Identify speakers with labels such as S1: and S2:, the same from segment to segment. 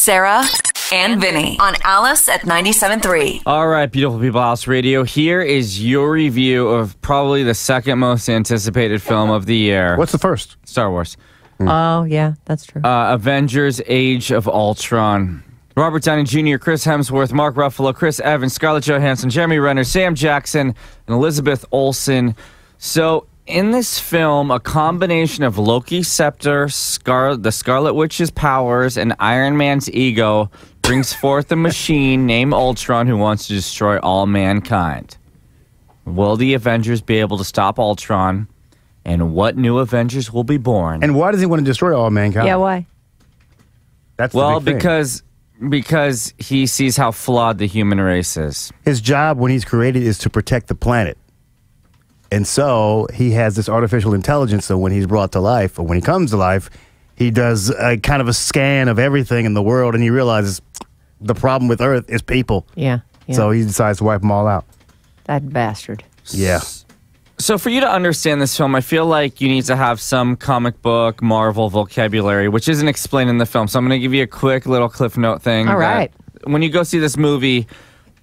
S1: Sarah and Vinnie on Alice at 97.3.
S2: All right, beautiful people, Alice Radio. Here is your review of probably the second most anticipated film of the year.
S3: What's the first?
S2: Star Wars.
S4: Oh, yeah, that's true.
S2: Avengers Age of Ultron. Robert Downey Jr., Chris Hemsworth, Mark Ruffalo, Chris Evans, Scarlett Johansson, Jeremy Renner, Sam Jackson, and Elizabeth Olsen. So, in this film, a combination of Loki's scepter, the Scarlet Witch's powers, and Iron Man's ego brings forth a machine named Ultron who wants to destroy all mankind. Will the Avengers be able to stop Ultron? And what new Avengers will be born?
S3: And why does he want to destroy all mankind?
S4: Yeah, why?
S3: That's the big thing.
S2: Because he sees how flawed the human race is.
S3: His job when he's created is to protect the planet. And so he has this artificial intelligence, so when he's brought to life, or when he comes to life, he does a kind of a scan of everything in the world, and he realizes the problem with Earth is people.
S4: Yeah.
S3: So he decides to wipe them all out.
S4: That bastard.
S3: Yeah.
S2: So for you to understand this film, I feel like you need to have some comic book, Marvel vocabulary, which isn't explained in the film. So I'm going to give you a quick little Cliff Note thing.
S4: All right.
S2: When you go see this movie,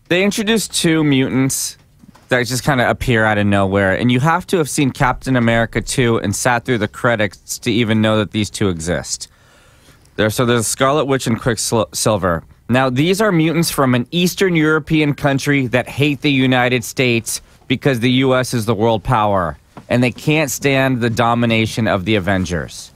S2: they introduce two mutants that just kind of appear out of nowhere. And you have to have seen Captain America 2 and sat through the credits to even know that these two exist. There's Scarlet Witch and Quicksilver. Now, these are mutants from an Eastern European country that hate the United States because the U.S. is the world power, and they can't stand the domination of the Avengers.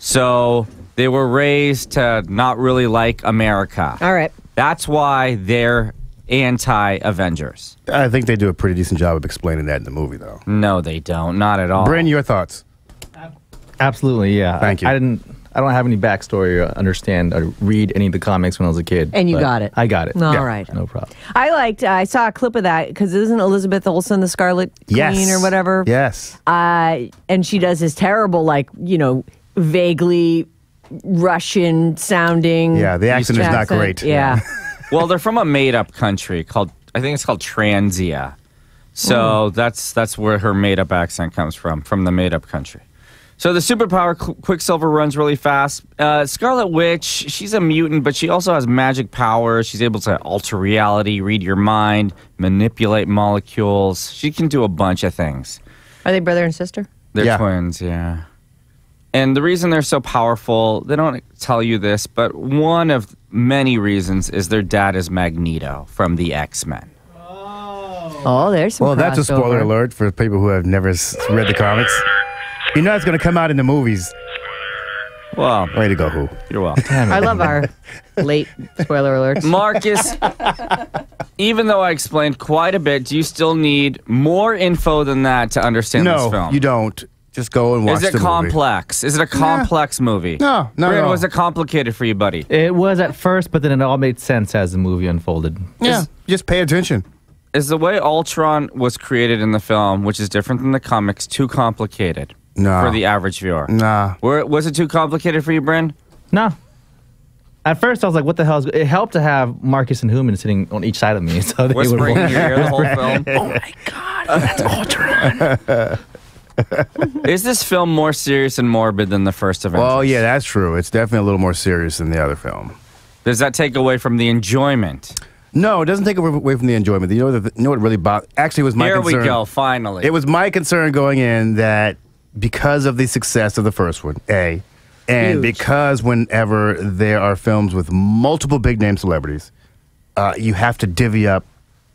S2: So they were raised to not really like America.
S4: All right.
S2: That's why they're anti-Avengers.
S3: I think they do a pretty decent job of explaining that in the movie, though.
S2: No, they don't. Not at all.
S3: Bryn, your thoughts?
S5: Absolutely, yeah.
S3: Thank you.
S5: I don't have any backstory or understand or read any of the comics when I was a kid.
S4: And you got it.
S5: I got it.
S4: All right.
S5: No problem.
S4: I saw a clip of that because isn't Elizabeth Olsen the Scarlet Queen or whatever?
S3: Yes.
S4: And she does this terrible, vaguely Russian sounding.
S3: Yeah, the accent is not great.
S4: Yeah.
S2: Well, they're from a made-up country I think it's called Transia. So that's where her made-up accent comes from the made-up country. So the superpower, Quicksilver runs really fast. Scarlet Witch, she's a mutant, but she also has magic powers. She's able to alter reality, read your mind, manipulate molecules. She can do a bunch of things.
S4: Are they brother and sister?
S2: They're twins, yeah. And the reason they're so powerful, they don't tell you this, but one of many reasons is their dad is Magneto from the X-Men.
S4: Oh, there's some
S3: Well, that's a spoiler alert for people who have never read the comics. You know it's going to come out in the movies.
S2: Well,
S3: way to go, Who?
S2: You're welcome.
S4: I love our late spoiler alerts.
S2: Marcus, even though I explained quite a bit, do you still need more info than that to understand this film?
S3: No, you don't. Just go and watch the movie.
S2: Is it complex? Is it a complex movie?
S3: No,
S2: Bryn, was it complicated for you, buddy?
S5: It was at first, but then it all made sense as the movie unfolded.
S3: Yeah, just pay attention.
S2: Is the way Ultron was created in the film, which is different than the comics, too complicated for the average viewer?
S3: Nah.
S2: Was it too complicated for you, Bryn?
S5: No. At first, I was like, what the hell? It helped to have Marcus and Hooman sitting on each side of me. So they
S2: Whispering in your ear the whole film?
S5: Oh, my God. That's Ultron.
S2: Is this film more serious and morbid than the first Avengers?
S3: Well, yeah, that's true. It's definitely a little more serious than the other film.
S2: Does that take away from the enjoyment?
S3: No, it doesn't take away from the enjoyment. You know what really bothered? Actually, it was my concern.
S2: Here we go, finally.
S3: It was my concern going in that because of the success of the first one, and
S4: Huge.
S3: because whenever there are films with multiple big-name celebrities, you have to divvy up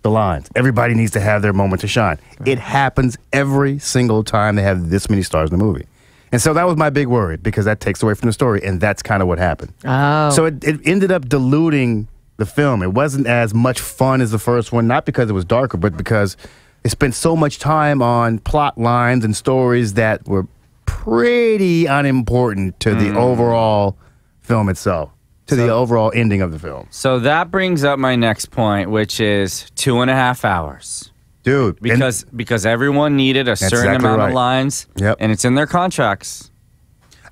S3: the lines. Everybody needs to have their moment to shine. Right. It happens every single time they have this many stars in the movie. And so that was my big worry, because that takes away from the story, and that's kind of what happened.
S4: Oh.
S3: So it ended up diluting the film. It wasn't as much fun as the first one, not because it was darker, but because it spent so much time on plot lines and stories that were pretty unimportant to the overall film itself, to the overall ending of the film.
S2: So that brings up my next point, which is 2.5 hours.
S3: Dude.
S2: Because everyone needed a certain amount of lines, and it's in their contracts.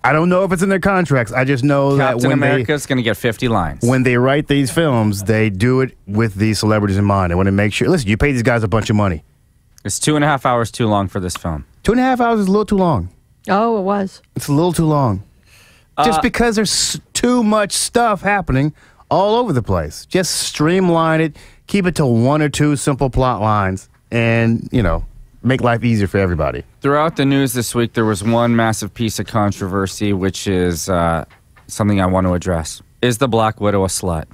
S3: I don't know if it's in their contracts. I just know that
S2: Captain America's going to get 50 lines.
S3: When they write these films, they do it with these celebrities in mind. They want to make sure, listen, you pay these guys a bunch of money.
S2: It's 2.5 hours too long for this film.
S3: 2.5 hours is a little too long.
S4: Oh, it was.
S3: It's a little too long. Just because there's too much stuff happening all over the place. Just streamline it, keep it to one or two simple plot lines, and, make life easier for everybody.
S2: Throughout the news this week, there was one massive piece of controversy, which is something I want to address. Is the Black Widow a slut?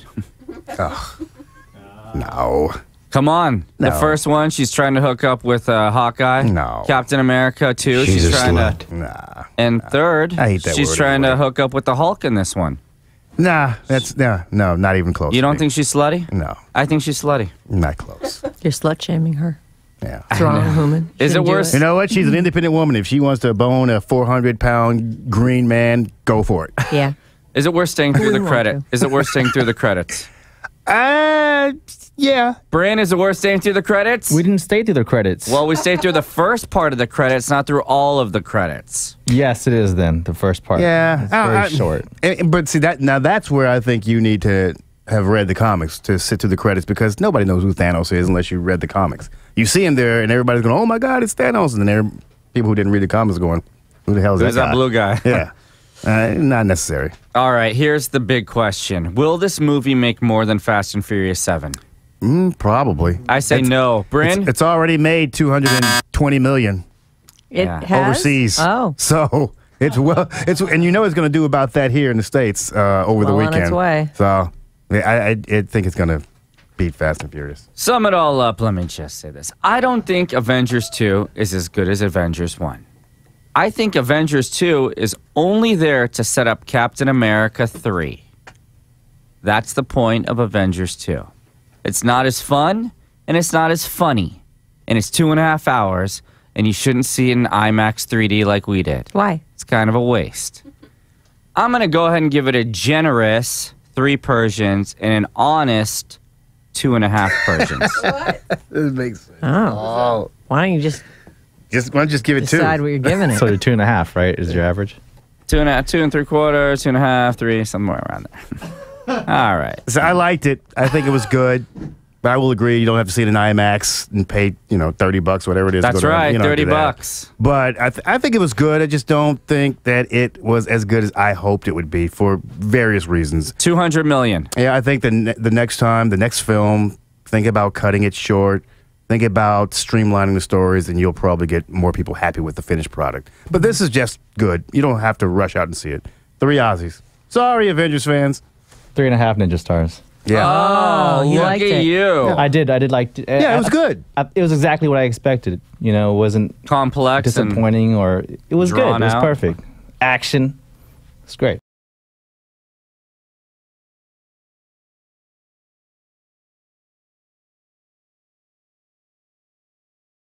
S3: No.
S2: Come on.
S3: No.
S2: The first one, she's trying to hook up with Hawkeye.
S3: No.
S2: Captain America, too.
S6: She's a
S2: trying
S6: slut.
S2: to.
S3: Nah.
S2: And third,
S3: I hate that
S2: she's
S3: word
S2: trying
S3: anyway.
S2: to hook up with the Hulk in this one.
S3: Nah, no, not even close.
S2: You
S3: to
S2: don't
S3: me.
S2: think she's slutty?
S3: No,
S2: I think she's slutty.
S3: not close.
S4: You're slut shaming her.
S3: Yeah.
S4: It's wrong, Hooman.
S2: Is it
S4: Shouldn't do
S2: worse?
S3: You know what? She's an independent woman. If she wants to bone a 400-pound green man, go for it.
S4: Yeah.
S2: Is it worth staying through the
S4: wouldn't want
S2: credit?
S4: to.
S2: Is it worth staying through the credits?
S3: Yeah.
S2: Bran, is it worth staying through the credits?
S5: We didn't stay through the credits.
S2: Well, we stayed through the first part of the credits, not through all of the credits.
S5: yes, it is then, the first part.
S3: Yeah.
S5: It's very short.
S3: But see, that's where I think you need to have read the comics to sit through the credits, because nobody knows who Thanos is unless you read the comics. You see him there, and everybody's going, "Oh my God, it's Thanos!" And then there are people who didn't read the comics going, "Who the hell is
S2: Who's that
S3: guy?"
S2: blue guy?
S3: Yeah. Not necessary.
S2: All right, here's the big question. Will this movie make more than Fast and Furious 7?
S3: Probably.
S2: I say no. Bryn?
S3: It's already made $220 million
S4: It
S2: Yeah.
S4: has?
S3: overseas.
S4: Oh.
S3: So and it's going to do about that here in the States over the
S4: Well,
S3: weekend.
S4: on its way.
S3: So I think it's going to beat Fast and Furious.
S2: Sum it all up, let me just say this. I don't think Avengers 2 is as good as Avengers 1. I think Avengers 2 is only there to set up Captain America 3. That's the point of Avengers 2. It's not as fun, and it's not as funny. And it's 2.5 hours, and you shouldn't see it in IMAX 3D like we did.
S4: Why?
S2: It's kind of a waste. I'm going to go ahead and give it a generous 3 Persians and an honest 2.5 Persians.
S3: This makes sense.
S4: Oh. Why don't you just
S3: Why don't you just give it
S4: decide
S3: two?
S4: what you're giving it?
S5: So you're 2.5, right? Is your average?
S2: 2.5, 2 3/4, 2.5, 3, somewhere around there. All right.
S3: So I liked it. I think it was good. But I will agree, you don't have to see it in IMAX and pay, $30, whatever it is.
S2: That's
S3: to go to-
S2: right,
S3: you don't have to do that.
S2: $30.
S3: But I think it was good. I just don't think that it was as good as I hoped it would be for various reasons.
S2: 200 million.
S3: Yeah, I think the next time, the next film, think about cutting it short. Think about streamlining the stories, and you'll probably get more people happy with the finished product. But this is just good. You don't have to rush out and see it. 3 Aussies. Sorry, Avengers fans.
S5: 3.5 Ninja Stars.
S3: Yeah.
S2: Oh,
S4: you
S2: look
S4: liked
S2: at
S4: it.
S2: you.
S5: I did like it.
S3: Yeah, it was good.
S5: It was exactly what I expected. It wasn't
S2: Complex and
S5: disappointing or it was good. It
S2: drawn
S5: was
S2: out.
S5: perfect. Action. It's great.